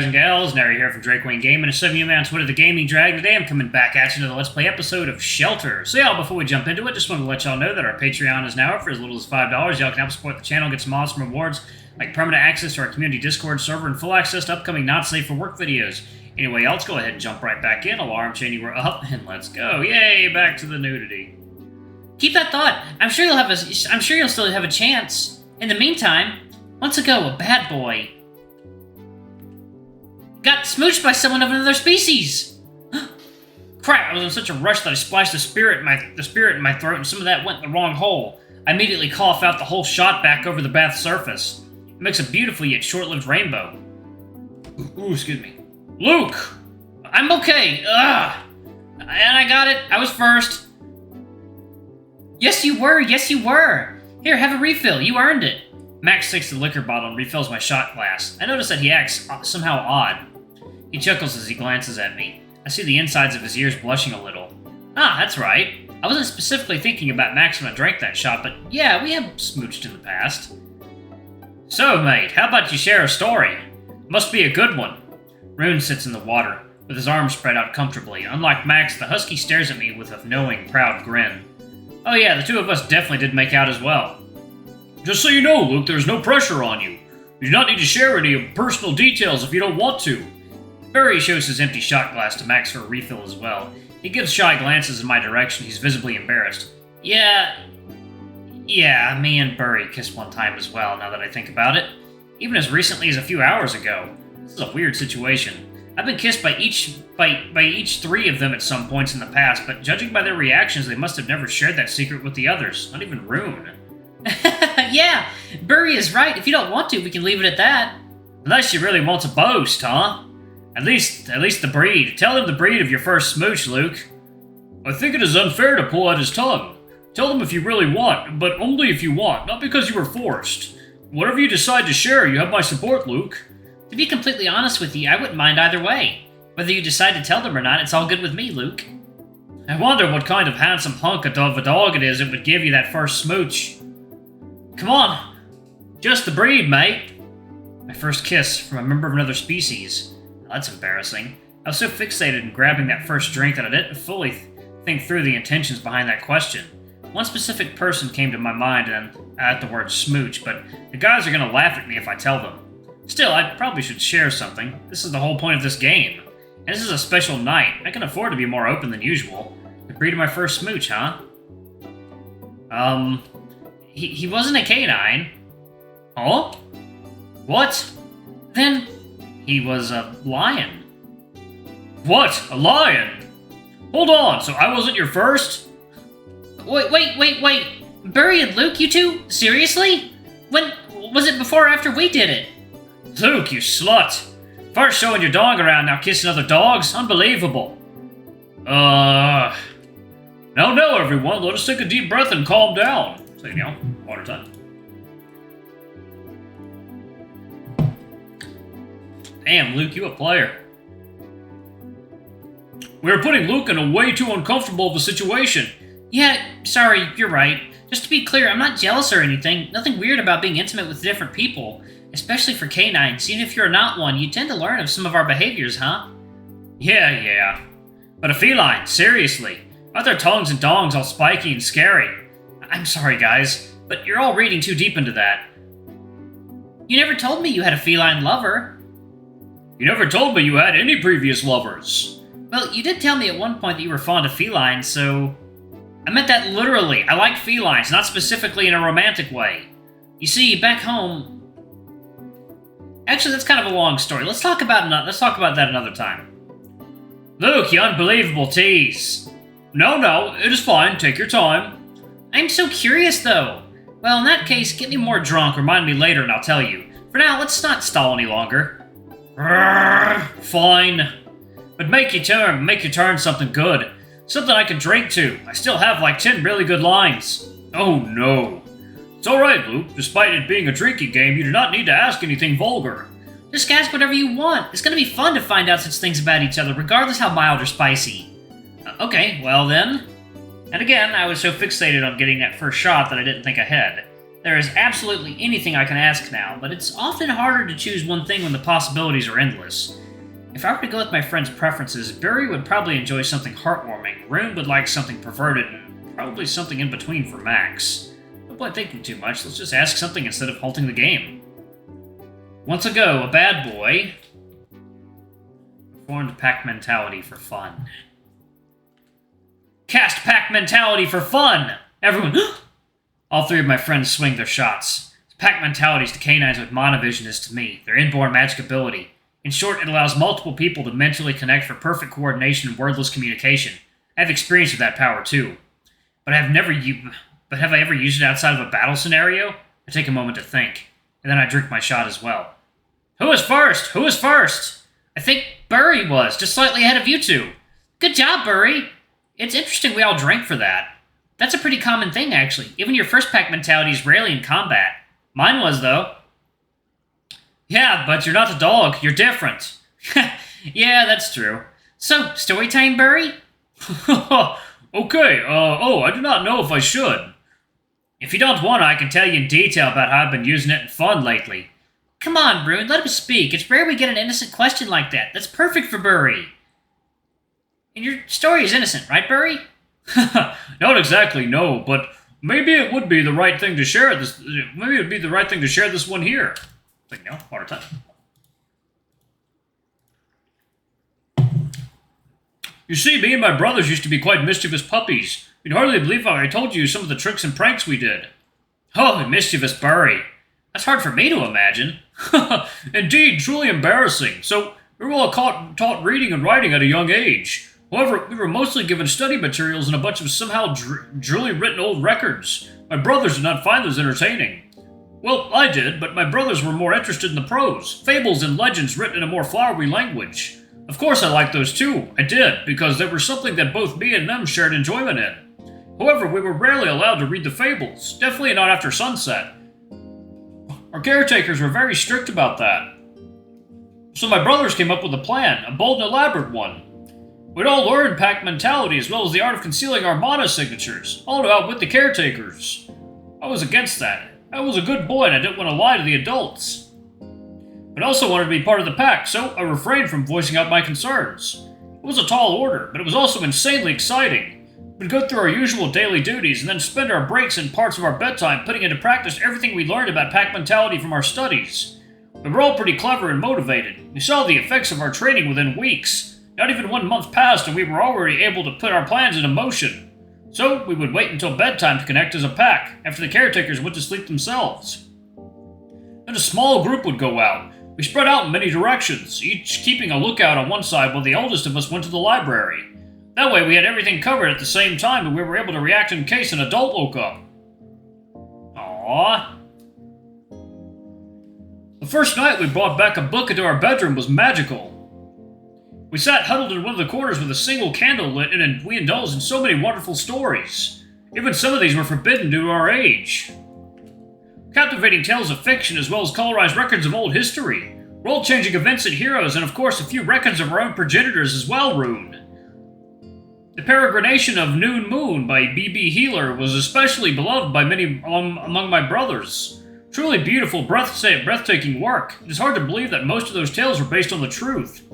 guys and gals, Nary here from Drake Wayne Gaming, and 7 man on Twitter, the Gaming Drag. Today I'm coming back at you to the Let's Play episode of Shelter. So y'all, before we jump into it, just wanted to let y'all know that our Patreon is now up for as little as $5. Y'all can help support the channel, get some awesome rewards, like permanent access to our community Discord server and full access to upcoming not safe for work videos. Anyway, y'all, let's go ahead and jump right back in. Alarm chain, we're up, and let's go. Yay, back to the nudity. Keep that thought. I'm sure you'll still have a chance. In the meantime, months ago, a bad boy got smooched by someone of another species. Crap! I was in such a rush that I splashed the spirit in my throat, and some of that went in the wrong hole. I immediately coughed out the whole shot back over the bath's surface. It makes a beautiful yet short-lived rainbow. Ooh, excuse me. Luke! I'm okay. Ugh! And I got it. I was first. Yes, you were. Yes, you were. Here, have a refill. You earned it. Max takes the liquor bottle and refills my shot glass. I notice that he acts somehow odd. He chuckles as he glances at me. I see the insides of his ears blushing a little. Ah, that's right. I wasn't specifically thinking about Max when I drank that shot, but yeah, we have smooched in the past. So, mate, how about you share a story? Must be a good one. Rune sits in the water, with his arms spread out comfortably. Unlike Max, the husky stares at me with a knowing, proud grin. Oh yeah, the two of us definitely did make out as well. Just so you know, Luke, there's no pressure on you. You do not need to share any personal details if you don't want to. Barry shows his empty shot glass to Max for a refill as well. He gives shy glances in my direction. He's visibly embarrassed. Yeah, me and Burry kissed one time as well, now that I think about it. Even as recently as a few hours ago. This is a weird situation. I've been kissed by each three of them at some points in the past, but judging by their reactions, they must have never shared that secret with the others. Not even Rune. Yeah, Burry is right. If you don't want to, we can leave it at that. Unless you really want to boast, huh? At least the breed. Tell him the breed of your first smooch, Luke. I think it is unfair to pull out his tongue. Tell them if you really want, but only if you want, not because you were forced. Whatever you decide to share, you have my support, Luke. To be completely honest with you, I wouldn't mind either way. Whether you decide to tell them or not, it's all good with me, Luke. I wonder what kind of handsome hunk of a dog it is that would give you that first smooch. Come on. Just the breed, mate. My first kiss from a member of another species. That's embarrassing. I was so fixated in grabbing that first drink that I didn't fully think through the intentions behind that question. One specific person came to my mind and at the word smooch, but the guys are gonna laugh at me if I tell them. Still, I probably should share something. This is the whole point of this game. And this is a special night. I can afford to be more open than usual. The breed of my first smooch, huh? He wasn't a canine. Huh? What? Then he was a lion. What? A lion? Hold on, so I wasn't your first? Wait. Burry and Luke, you two? Seriously? When was it before or after we did it? Luke, you slut. First showing your dog around, now kissing other dogs? Unbelievable. No, everyone, let us take a deep breath and calm down. So, water time. Damn, Luke, you a player. We're putting Luke in a way too uncomfortable of a situation. Yeah, sorry, you're right. Just to be clear, I'm not jealous or anything. Nothing weird about being intimate with different people. Especially for canines. Even if you're not one, you tend to learn of some of our behaviors, huh? Yeah. But a feline, seriously. Aren't their tongues and dongs all spiky and scary? I'm sorry, guys, but you're all reading too deep into that. You never told me you had a feline lover. You never told me you had any previous lovers. Well, you did tell me at one point that you were fond of felines, so... I meant that literally. I like felines, not specifically in a romantic way. You see, back home... Actually, that's kind of a long story. Let's talk about that another time. Luke, you unbelievable tease. No, it is fine. Take your time. I'm so curious, though. Well, in that case, get me more drunk, remind me later, and I'll tell you. For now, let's not stall any longer. Fine. But make your turn something good. Something I can drink to. I still have like 10 really good lines. Oh, no. It's alright, Luke. Despite it being a drinking game, you do not need to ask anything vulgar. Just ask whatever you want. It's gonna be fun to find out such things about each other, regardless how mild or spicy. Okay, well then. And again, I was so fixated on getting that first shot that I didn't think ahead. There is absolutely anything I can ask now, but it's often harder to choose one thing when the possibilities are endless. If I were to go with my friend's preferences, Barry would probably enjoy something heartwarming, Rune would like something perverted, and probably something in between for Max. No point thinking too much, let's just ask something instead of halting the game. Once ago, a bad boy formed pack mentality for fun. Cast pack mentality for fun! Everyone, all three of my friends swing their shots. Pack mentalities to canines what monovision is to me, their inborn magic ability. In short, it allows multiple people to mentally connect for perfect coordination and wordless communication. I have experience with that power too. But have I ever used it outside of a battle scenario? I take a moment to think, and then I drink my shot as well. Who is first? Who is first? I think Burry was, just slightly ahead of you two. Good job, Burry. It's interesting we all drank for that. That's a pretty common thing, actually. Even your first pack mentality is rarely in combat. Mine was, though. Yeah, but you're not a dog. You're different. Yeah, that's true. So, story time, Burry? Okay, I do not know if I should. If you don't want to, I can tell you in detail about how I've been using it in fun lately. Come on, Brune, let him speak. It's rare we get an innocent question like that. That's perfect for Burry. And your story is innocent, right, Burry? Not exactly, no, but maybe it would be the right thing to share this. Maybe it would be the right thing to share this one here. Like, no, water time. You see, me and my brothers used to be quite mischievous puppies. You'd hardly believe how I told you some of the tricks and pranks we did. Oh, mischievous Burry. That's hard for me to imagine. Indeed, truly embarrassing. So, we were all taught reading and writing at a young age. However, we were mostly given study materials and a bunch of somehow drily written old records. My brothers did not find those entertaining. Well, I did, but my brothers were more interested in the prose, fables and legends written in a more flowery language. Of course I liked those too, I did, because they were something that both me and them shared enjoyment in. However, we were rarely allowed to read the fables, definitely not after sunset. Our caretakers were very strict about that. So my brothers came up with a plan, a bold and elaborate one. We'd all learn pack mentality as well as the art of concealing our mana signatures, all to outwit the caretakers. I was against that. I was a good boy and I didn't want to lie to the adults. But I also wanted to be part of the pack, so I refrained from voicing out my concerns. It was a tall order, but it was also insanely exciting. We'd go through our usual daily duties and then spend our breaks and parts of our bedtime putting into practice everything we learned about pack mentality from our studies. We were all pretty clever and motivated. We saw the effects of our training within weeks. Not even 1 month passed and we were already able to put our plans into motion. So, we would wait until bedtime to connect as a pack, after the caretakers went to sleep themselves. Then a small group would go out. We spread out in many directions, each keeping a lookout on one side while the oldest of us went to the library. That way we had everything covered at the same time and we were able to react in case an adult woke up. Aww. The first night we brought back a book into our bedroom was magical. We sat huddled in one of the corners with a single candle lit and we indulged in so many wonderful stories. Even some of these were forbidden due to our age. Captivating tales of fiction as well as colorized records of old history, world-changing events and heroes, and of course a few records of our own progenitors as well, Rune. The Peregrination of Noon Moon by B.B. Healer was especially beloved by many among my brothers. Truly beautiful, breathtaking work. It is hard to believe that most of those tales were based on the truth.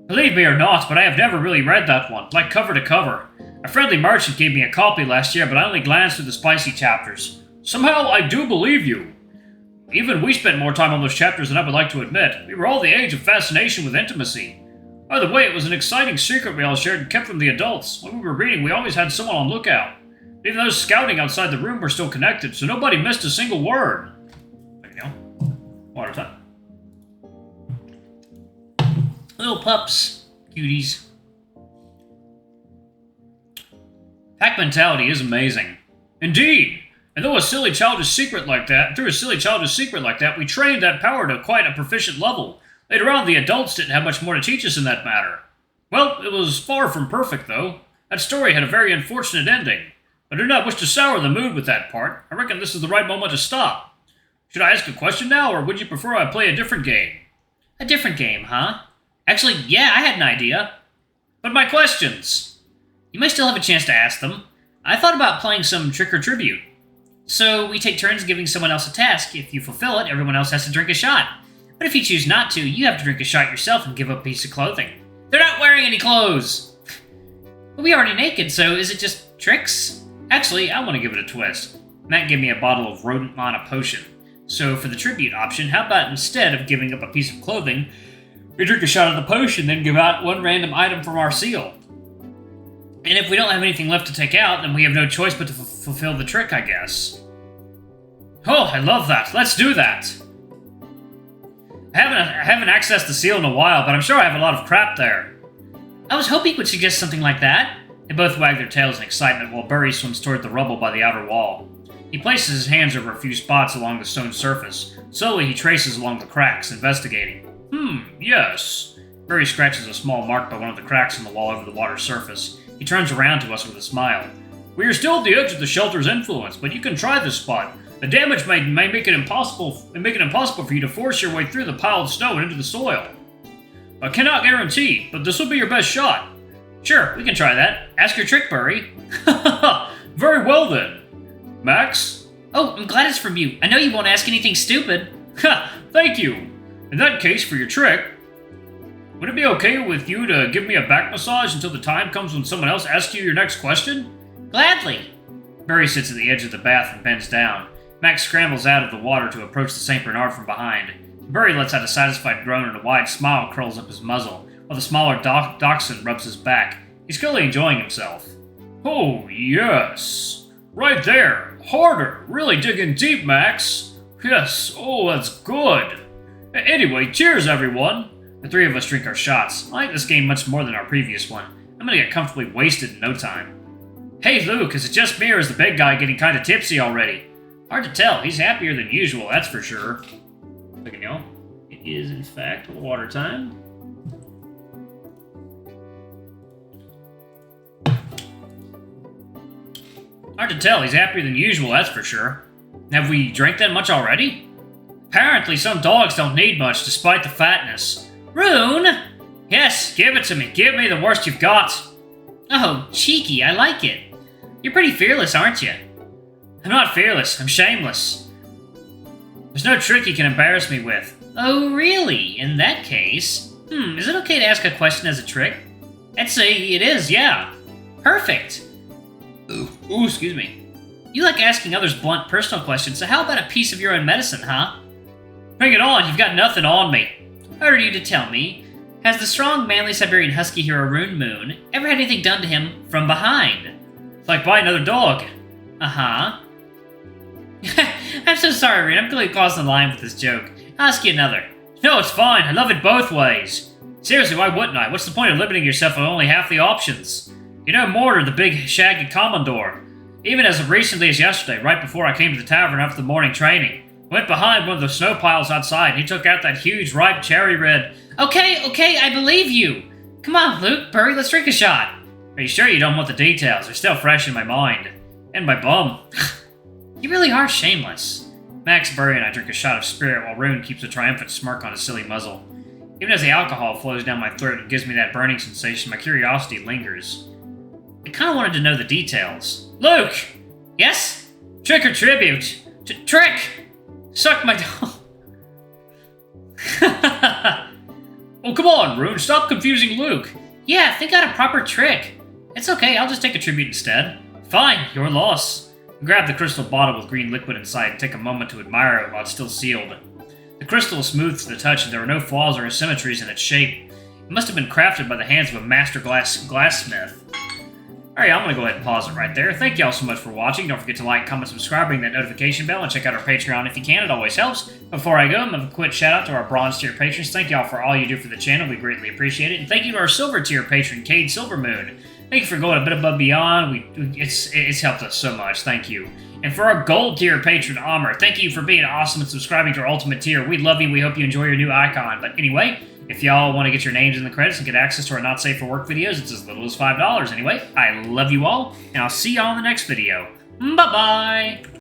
Believe me or not, but I have never really read that one, like cover to cover. A friendly merchant gave me a copy last year, but I only glanced through the spicy chapters. Somehow, I do believe you. Even we spent more time on those chapters than I would like to admit. We were all the age of fascination with intimacy. By the way, it was an exciting secret we all shared and kept from the adults. When we were reading, we always had someone on lookout. Even those scouting outside the room were still connected, so nobody missed a single word. There you go. Water time. Little pups. Cuties. Pack mentality is amazing. Indeed! And through a silly childish secret like that, we trained that power to quite a proficient level. Later on, the adults didn't have much more to teach us in that matter. Well, it was far from perfect, though. That story had a very unfortunate ending. I do not wish to sour the mood with that part. I reckon this is the right moment to stop. Should I ask a question now, or would you prefer I play a different game? A different game, huh? Actually, yeah, I had an idea. But my questions? You may still have a chance to ask them. I thought about playing some Trick or Tribute. So we take turns giving someone else a task. If you fulfill it, everyone else has to drink a shot. But if you choose not to, you have to drink a shot yourself and give up a piece of clothing. They're not wearing any clothes! But we already naked, so is it just tricks? Actually, I want to give it a twist. Matt gave me a bottle of rodent mana potion. So for the tribute option, how about instead of giving up a piece of clothing, we drink a shot of the potion, then give out one random item from our seal. And if we don't have anything left to take out, then we have no choice but to fulfill the trick, I guess. Oh, I love that. Let's do that. I haven't accessed the seal in a while, but I'm sure I have a lot of crap there. I was hoping you would suggest something like that. They both wag their tails in excitement while Burry swims toward the rubble by the outer wall. He places his hands over a few spots along the stone surface. Slowly, he traces along the cracks, investigating. Yes. Burry scratches a small mark by one of the cracks in the wall over the water's surface. He turns around to us with a smile. We are still at the edge of the shelter's influence, but you can try this spot. The damage may make it impossible for you to force your way through the piled snow and into the soil. I cannot guarantee, but this will be your best shot. Sure, we can try that. Ask your trick, Burry. Very well then. Max? Oh, I'm glad it's from you. I know you won't ask anything stupid. Ha! Thank you. In that case, for your trick, would it be okay with you to give me a back massage until the time comes when someone else asks you your next question? Gladly. Burry sits at the edge of the bath and bends down. Max scrambles out of the water to approach the St. Bernard from behind. Burry lets out a satisfied groan and a wide smile curls up his muzzle, while the smaller dachshund rubs his back. He's clearly enjoying himself. Oh, yes. Right there. Harder. Really digging deep, Max. Yes. Oh, that's good. Anyway, cheers, everyone. The three of us drink our shots. I like this game much more than our previous one. I'm gonna get comfortably wasted in no time. Hey, Luke, is it just me or is the big guy getting kinda tipsy already? Hard to tell. He's happier than usual, that's for sure. Look at y'all. It is, in fact, water time. Hard to tell. He's happier than usual, that's for sure. Have we drank that much already? Apparently, some dogs don't need much, despite the fatness. Rune? Yes, give it to me. Give me the worst you've got. Oh, cheeky. I like it. You're pretty fearless, aren't you? I'm not fearless. I'm shameless. There's no trick you can embarrass me with. Oh, really? In that case... is it okay to ask a question as a trick? I'd say it is, yeah. Perfect. Ooh, excuse me. You like asking others blunt personal questions, so how about a piece of your own medicine, huh? Bring it on, you've got nothing on me. I order you to tell me, has the strong, manly Siberian husky hero Rune Moon ever had anything done to him from behind? It's like buying another dog. Uh-huh. I'm so sorry, Rune. I'm clearly crossing the line with this joke. I'll ask you another. No, it's fine. I love it both ways. Seriously, why wouldn't I? What's the point of limiting yourself with only half the options? You know Mortar, the big, shaggy commandor. Even as recently as yesterday, right before I came to the tavern after the morning training, went behind one of the snow piles outside and he took out that huge, ripe cherry red... Okay, I believe you. Come on, Luke, Burry, let's drink a shot. Are you sure you don't want the details? They're still fresh in my mind. And my bum. You really are shameless. Max, Burry, and I drink a shot of spirit while Rune keeps a triumphant smirk on his silly muzzle. Even as the alcohol flows down my throat and gives me that burning sensation, my curiosity lingers. I kind of wanted to know the details. Luke! Yes? Trick or tribute? Trick! Suck my dog. Oh, come on, Rune. Stop confusing Luke. Yeah, think out a proper trick. It's okay, I'll just take a tribute instead. Fine, your loss. I grab the crystal bottle with green liquid inside and take a moment to admire it while it's still sealed. The crystal is smooth to the touch and there are no flaws or asymmetries in its shape. It must have been crafted by the hands of a master glassmith. Alright, I'm going to go ahead and pause it right there. Thank y'all so much for watching. Don't forget to like, comment, subscribe, ring that notification bell, and check out our Patreon if you can. It always helps. Before I go, I'm going to have a quick shout out to our bronze tier patrons. Thank y'all for all you do for the channel. We greatly appreciate it. And thank you to our silver tier patron, Cade Silvermoon. Thank you for going a bit above beyond. It's helped us so much. Thank you. And for our gold tier patron, Amr, thank you for being awesome and subscribing to our ultimate tier. We love you. We hope you enjoy your new icon. But anyway, if y'all want to get your names in the credits and get access to our Not Safe for Work videos, it's as little as $5. Anyway, I love you all, and I'll see y'all in the next video. Bye-bye!